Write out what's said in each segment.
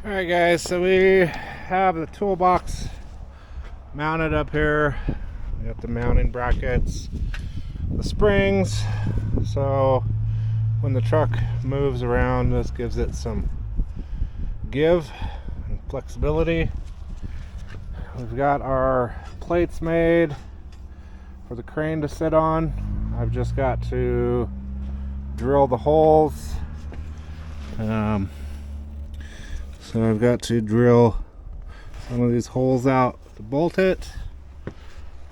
Alright guys, so we have the toolbox mounted up here. We got the mounting brackets, the springs, so when the truck moves around, this gives it some give and flexibility. We've got our plates made for the crane to sit on. I've just got to drill the holes. So I've got to drill some of these holes out to bolt it.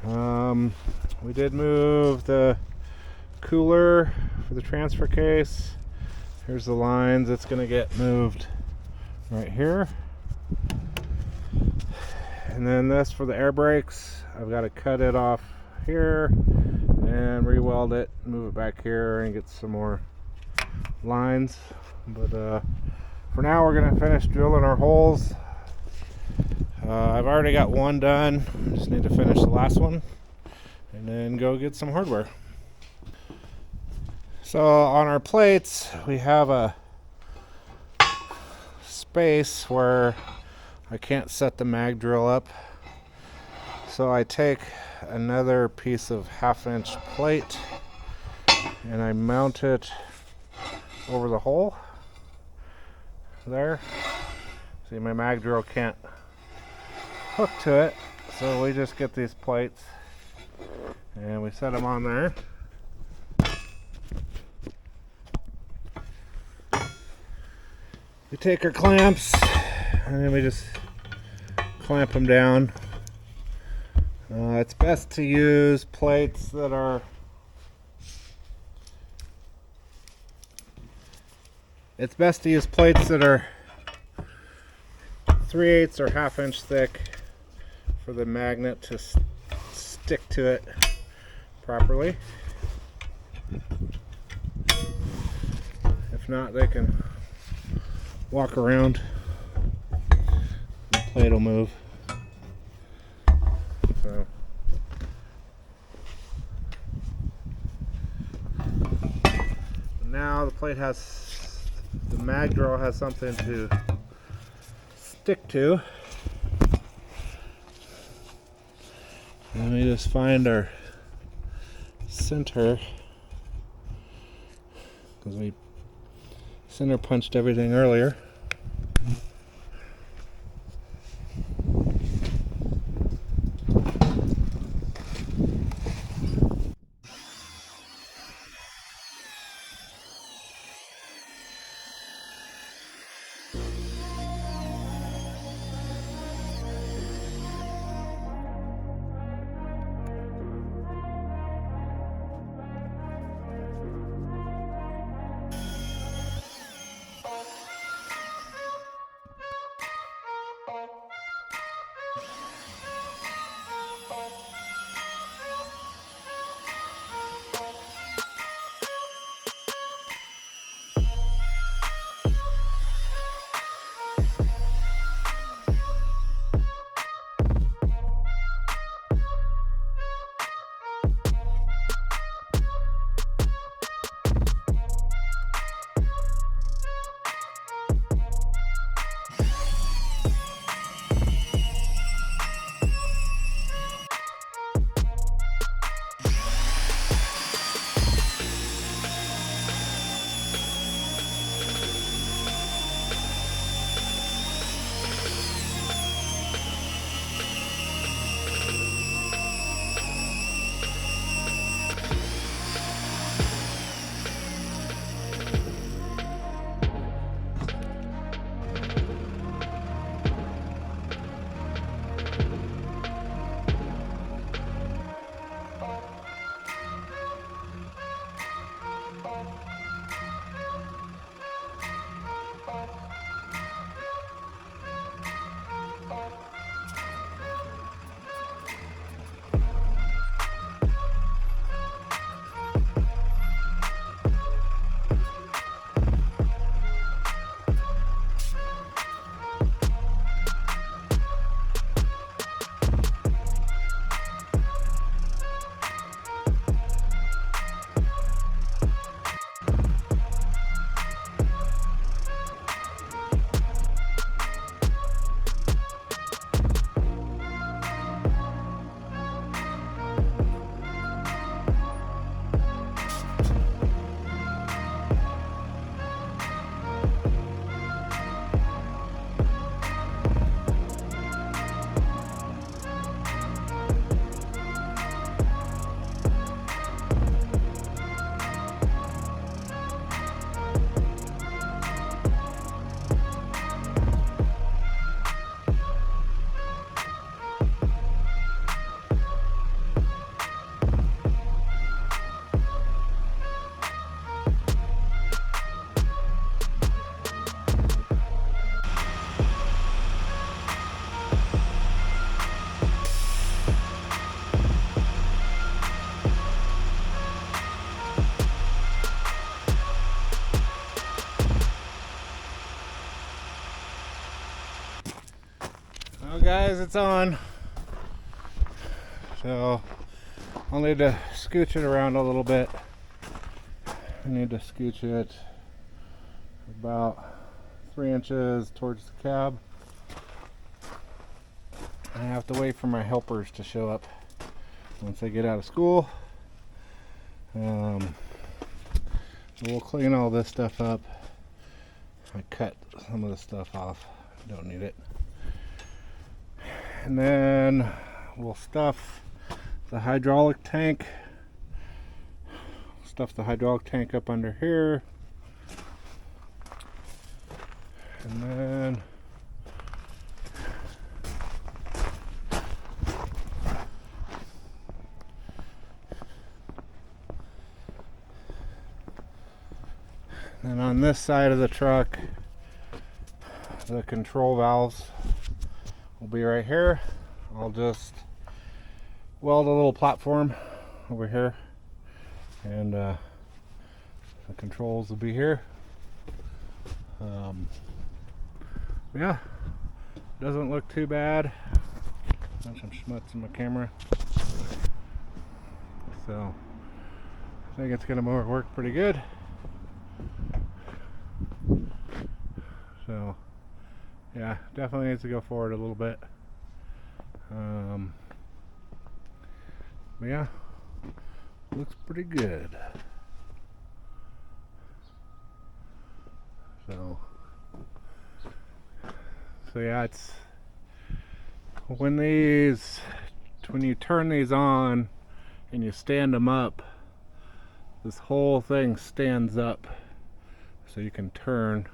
We did move the cooler for the transfer case. Here's the lines. It's going to get moved right here. And then this for the air brakes, I've got to cut it off here and re-weld it, move it back here and get some more lines. But for now we're going to finish drilling our holes. I've already got one done. Just need to finish the last one and then go get some hardware. So on our plates we have a space where I can't set the mag drill up. So I take another piece of 1/2-inch plate and I mount it over the hole there. See, my mag drill can't hook to it, so we just get these plates and we set them on there. We take our clamps and then we just clamp them down. It's best to use plates that are It's best to use plates that are 3/8 or 1/2 inch thick for the magnet to stick to it properly. If not, they can walk around. The plate will move. So now the plate has the mag drill has something to stick to. And we just find our center, because we center punched everything earlier. Well guys, it's on. So I'll need to scooch it around a little bit. I need to scooch it about 3 inches towards the cab. I have to wait for my helpers to show up once they get out of school. We'll clean all this stuff up. I cut some of the stuff off. Don't need it. And then we'll stuff the hydraulic tank. Stuff the hydraulic tank up under here. And then on this side of the truck, the control valves will be right here. I'll just weld a little platform over here, and the controls will be here. Yeah, doesn't look too bad. Got some schmutz in my camera, so I think it's gonna work pretty good. So yeah, definitely needs to go forward a little bit. But yeah, looks pretty good. So yeah, it's when you turn these on and you stand them up, this whole thing stands up so you can turn.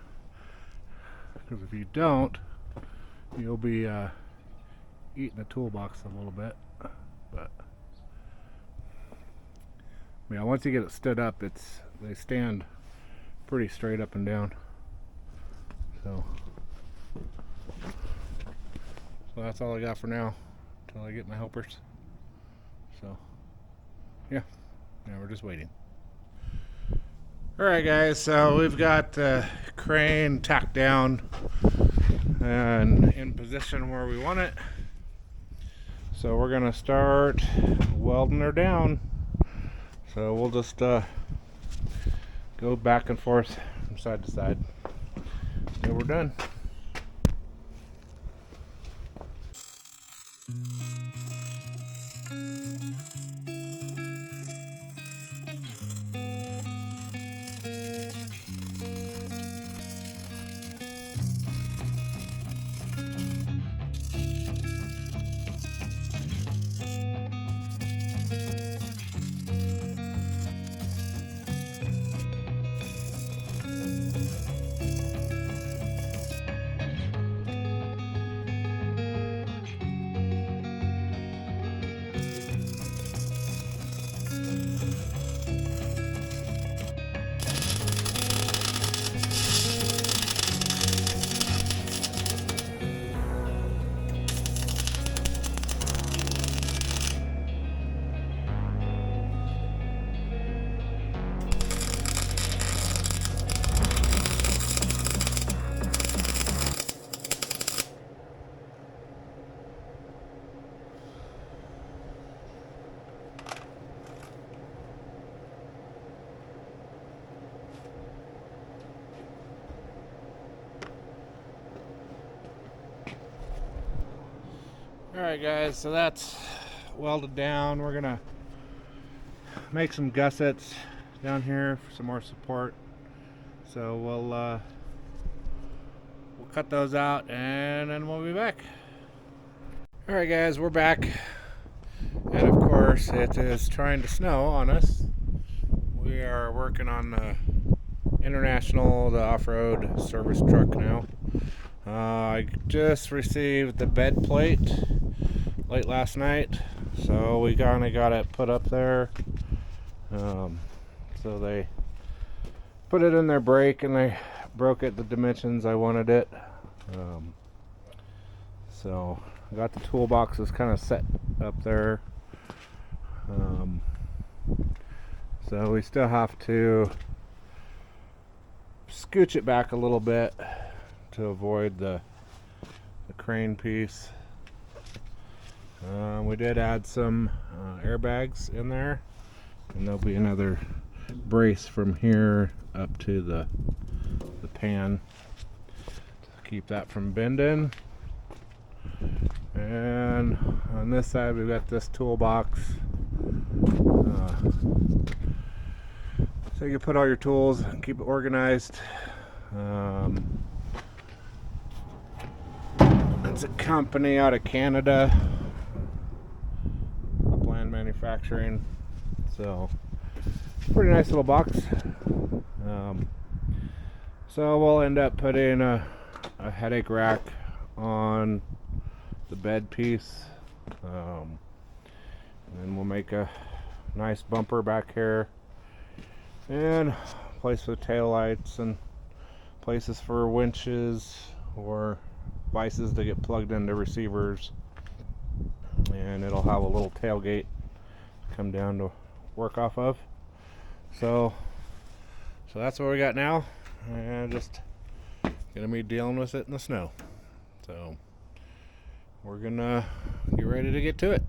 Because if you don't, you'll be eating the toolbox a little bit. But yeah, once you get it stood up, they stand pretty straight up and down. So that's all I got for now until I get my helpers. So yeah, now we're just waiting. Alright guys, so we've got the crane tacked down and in position where we want it. So we're gonna start welding her down. So we'll just go back and forth from side to side till we're done. Alright guys, so that's welded down. We're gonna make some gussets down here for some more support. So we'll cut those out and then we'll be back. Alright guys, we're back. And of course it is trying to snow on us. We are working on the off-road service truck now. I just received the bed plate late last night, so we kind of got it put up there. So they put it in their brake and they broke it the dimensions I wanted it. So I got the toolboxes kind of set up there. So we still have to scooch it back a little bit to avoid the crane piece. We did add some airbags in there, and there'll be another brace from here up to the pan to keep that from bending. And on this side we've got this toolbox, so you can put all your tools and keep it organized. It's a company out of Canada, Upland Manufacturing, so pretty nice little box. So we'll end up putting a headache rack on the bed piece, and then we'll make a nice bumper back here, and place for tail lights, and places for winches or vices to get plugged into receivers, and it'll have a little tailgate to come down to work off of. So that's what we got now, and just gonna be dealing with it in the snow. So we're gonna get ready to get to it.